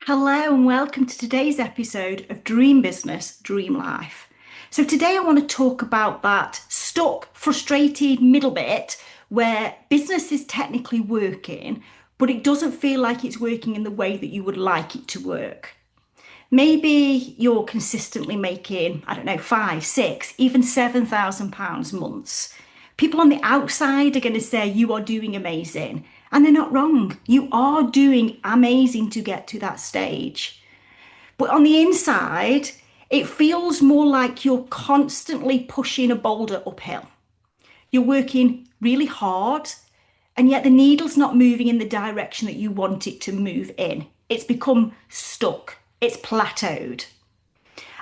Hello and welcome to today's episode of Dream Business, Dream Life. So today I want to talk about that stuck, frustrated middle bit where business is technically working, but it doesn't feel like it's working in the way that you would like it to work. Maybe you're consistently making, I don't know, five, six, even £7,000 months. People on the outside are going to say you are doing amazing. And they're not wrong. You are doing amazing to get to that stage. But on the inside, it feels more like you're constantly pushing a boulder uphill. You're working really hard, and yet the needle's not moving in the direction that you want it to move in. It's become stuck. It's plateaued.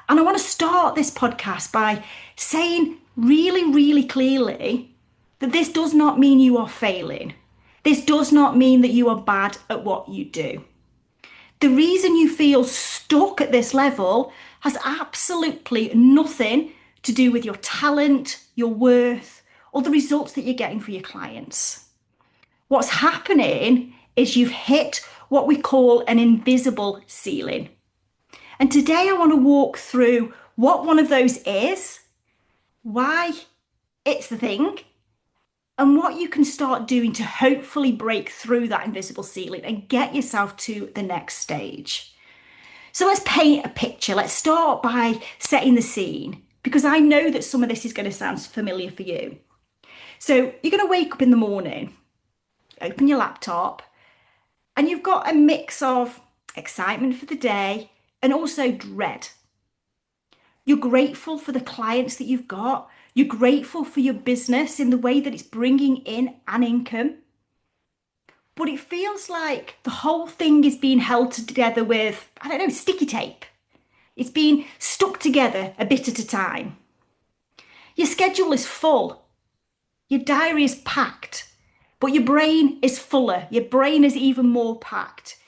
And I want to start this podcast by saying really, really clearly that this does not mean you are failing. This does not mean that you are bad at what you do. The reason you feel stuck at this level has absolutely nothing to do with your talent, your worth, or the results that you're getting for your clients. What's happening is you've hit what we call an invisible ceiling. And today I want to walk through what one of those is, why it's the thing, and what you can start doing to hopefully break through that invisible ceiling and get yourself to the next stage. So let's paint a picture. Let's start by setting the scene, because I know that some of this is going to sound familiar for you. So you're going to wake up in the morning, open your laptop, and you've got a mix of excitement for the day and also dread. You're grateful for the clients that you've got. You're grateful for your business in the way that it's bringing in an income. But it feels like the whole thing is being held together with, I don't know, sticky tape. It's being stuck together a bit at a time. Your schedule is full. Your diary is packed. But your brain is fuller. Your brain is even more packed.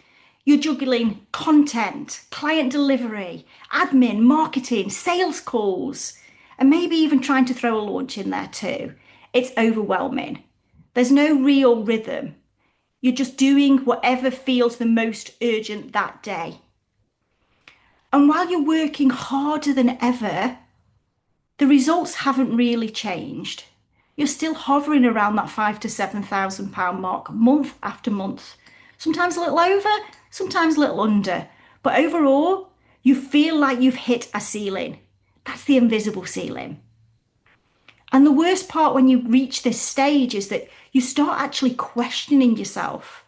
You're juggling content, client delivery, admin, marketing, sales calls, and maybe even trying to throw a launch in there too. It's overwhelming. There's no real rhythm. You're just doing whatever feels the most urgent that day. And while you're working harder than ever, the results haven't really changed. You're still hovering around that £5,000 to £7,000 mark month after month. Sometimes a little over, sometimes a little under. But overall, you feel like you've hit a ceiling. That's the invisible ceiling. And the worst part when you reach this stage is that you start actually questioning yourself.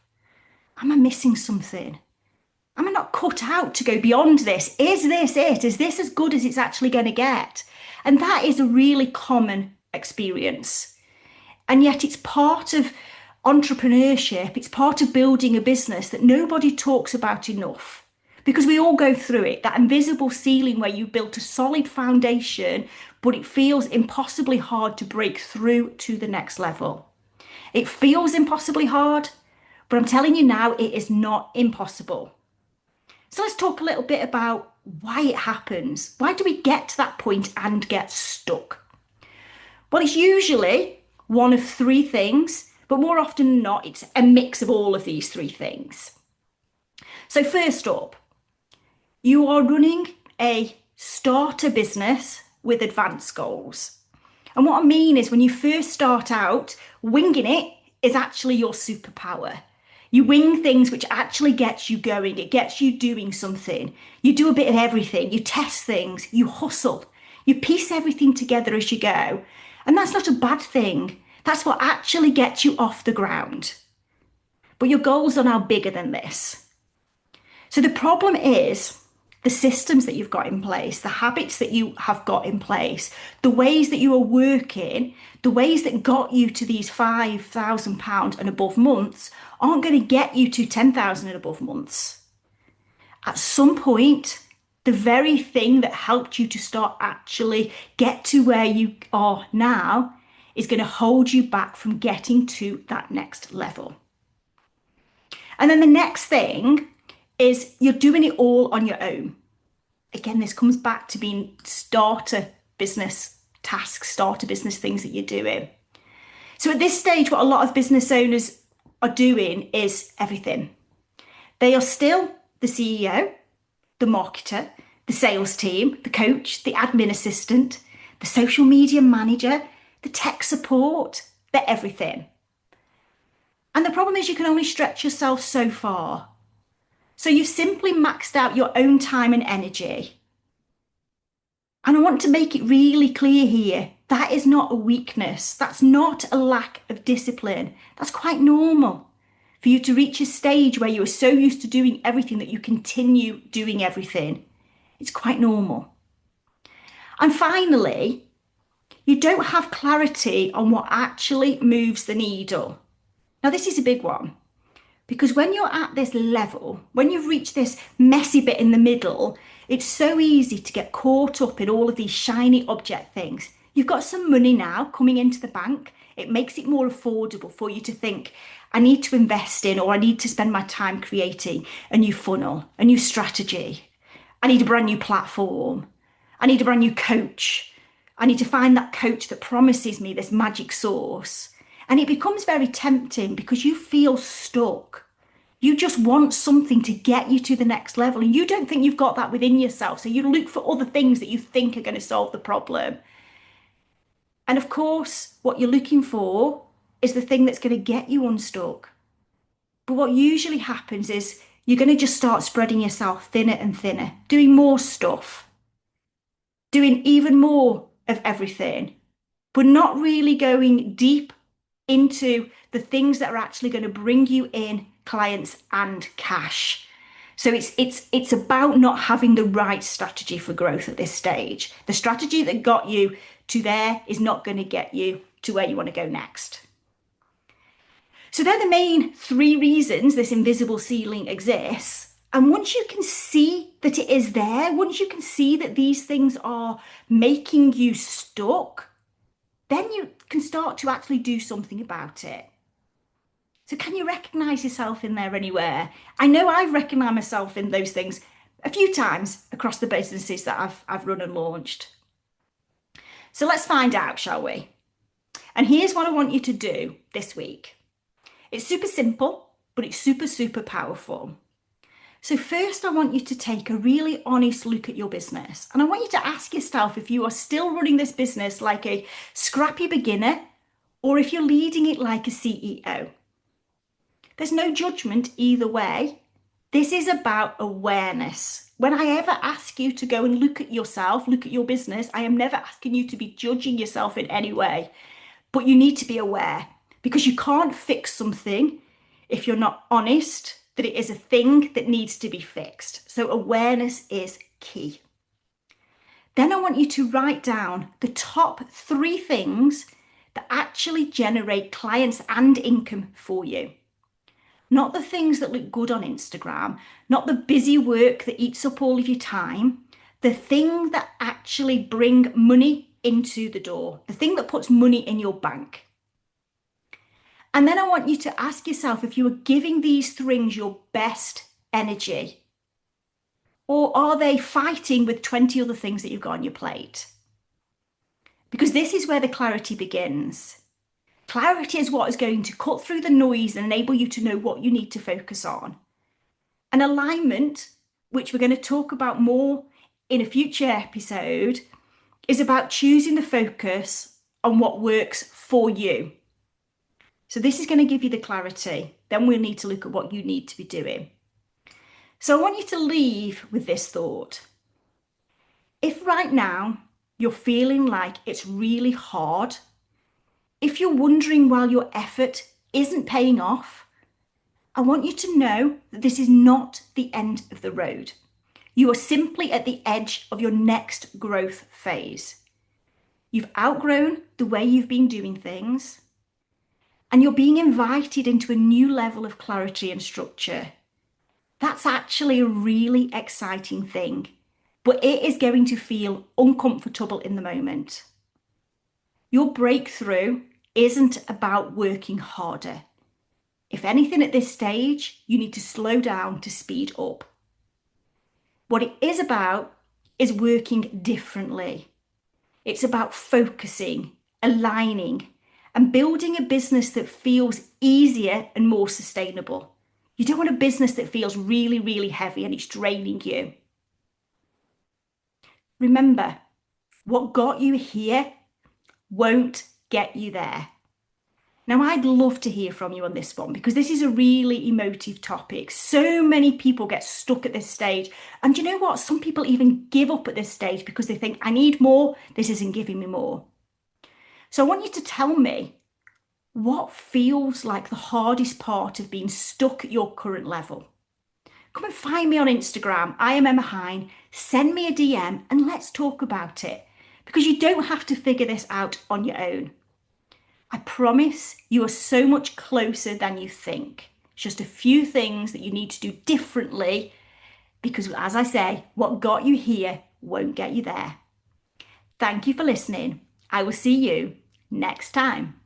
Am I missing something? Am I not cut out to go beyond this? Is this it? Is this as good as it's actually going to get? And that is a really common experience. And yet it's part of entrepreneurship. It's part of building a business that nobody talks about enough. Because we all go through it, that invisible ceiling where you built a solid foundation, but it feels impossibly hard to break through to the next level. It feels impossibly hard, but I'm telling you now, it is not impossible. So let's talk a little bit about why it happens. Why do we get to that point and get stuck? Well, it's usually one of three things, but more often than not, it's a mix of all of these three things. So first up, you are running a starter business with advanced goals. And what I mean is when you first start out, winging it is actually your superpower. You wing things which actually gets you going. It gets you doing something. You do a bit of everything. You test things. You hustle. You piece everything together as you go. And that's not a bad thing. That's what actually gets you off the ground. But your goals are now bigger than this. So the problem is the systems that you've got in place, the habits that you have got in place, the ways that you are working, the ways that got you to these £5,000 and above months aren't going to get you to 10,000 and above months. At some point, the very thing that helped you to start actually get to where you are now is going to hold you back from getting to that next level. And then the next thing is you're doing it all on your own. Again, this comes back to being starter business tasks, starter business things that you're doing. So at this stage, what a lot of business owners are doing is everything. They are still the CEO, the marketer, the sales team, the coach, the admin assistant, the social media manager, the tech support, the everything. And the problem is you can only stretch yourself so far. So you've simply maxed out your own time and energy. And I want to make it really clear here, that is not a weakness. That's not a lack of discipline. That's quite normal for you to reach a stage where you are so used to doing everything that you continue doing everything. It's quite normal. And finally, you don't have clarity on what actually moves the needle. Now, this is a big one because when you're at this level, when you've reached this messy bit in the middle, it's so easy to get caught up in all of these shiny object things. You've got some money now coming into the bank. It makes it more affordable for you to think, I need to invest in, or I need to spend my time creating a new funnel, a new strategy. I need a brand new platform. I need a brand new coach. I need to find that coach that promises me this magic sauce. And it becomes very tempting because you feel stuck. You just want something to get you to the next level. And you don't think you've got that within yourself. So you look for other things that you think are going to solve the problem. And of course, what you're looking for is the thing that's going to get you unstuck. But what usually happens is you're going to just start spreading yourself thinner and thinner, doing more stuff, doing even more of everything, but not really going deep into the things that are actually going to bring you in clients and cash. So it's about not having the right strategy for growth at this stage. The strategy that got you to there is not going to get you to where you want to go next. So they're the main three reasons this invisible ceiling exists. And once you can see that it is there, once you can see that these things are making you stuck, then you can start to actually do something about it. So can you recognize yourself in there anywhere? I know I've recognized myself in those things a few times across the businesses that I've run and launched. So let's find out, shall we? And here's what I want you to do this week. It's super simple, but it's super, super powerful. So first, I want you to take a really honest look at your business. And I want you to ask yourself if you are still running this business like a scrappy beginner or if you're leading it like a CEO. There's no judgment either way. This is about awareness. When I ever ask you to go and look at yourself, look at your business, I am never asking you to be judging yourself in any way. But you need to be aware because you can't fix something if you're not honest that it is a thing that needs to be fixed. So awareness is key. Then I want you to write down the top 3 things that actually generate clients and income for you. Not the things that look good on Instagram, not the busy work that eats up all of your time, the thing that actually bring money into the door, the thing that puts money in your bank. And then I want you to ask yourself if you are giving these things your best energy, or are they fighting with 20 other things that you've got on your plate? Because this is where the clarity begins. Clarity is what is going to cut through the noise and enable you to know what you need to focus on. And alignment, which we're going to talk about more in a future episode, is about choosing the focus on what works for you. So this is going to give you the clarity. Then we'll need to look at what you need to be doing. So I want you to leave with this thought. If right now you're feeling like it's really hard, if you're wondering why your effort isn't paying off, I want you to know that this is not the end of the road. You are simply at the edge of your next growth phase. You've outgrown the way you've been doing things, and you're being invited into a new level of clarity and structure. That's actually a really exciting thing, but it is going to feel uncomfortable in the moment. Your breakthrough isn't about working harder. If anything at this stage, you need to slow down to speed up. What it is about is working differently. It's about focusing, aligning, and building a business that feels easier and more sustainable. You don't want a business that feels really, really heavy and it's draining you. Remember, what got you here won't get you there. Now, I'd love to hear from you on this one because this is a really emotive topic. So many people get stuck at this stage. And you know what? Some people even give up at this stage because they think, I need more. This isn't giving me more. So I want you to tell me what feels like the hardest part of being stuck at your current level. Come and find me on Instagram. I am Emma Hine. Send me a DM and let's talk about it because you don't have to figure this out on your own. I promise you are so much closer than you think. It's just a few things that you need to do differently because, as I say, what got you here won't get you there. Thank you for listening. I will see you next time.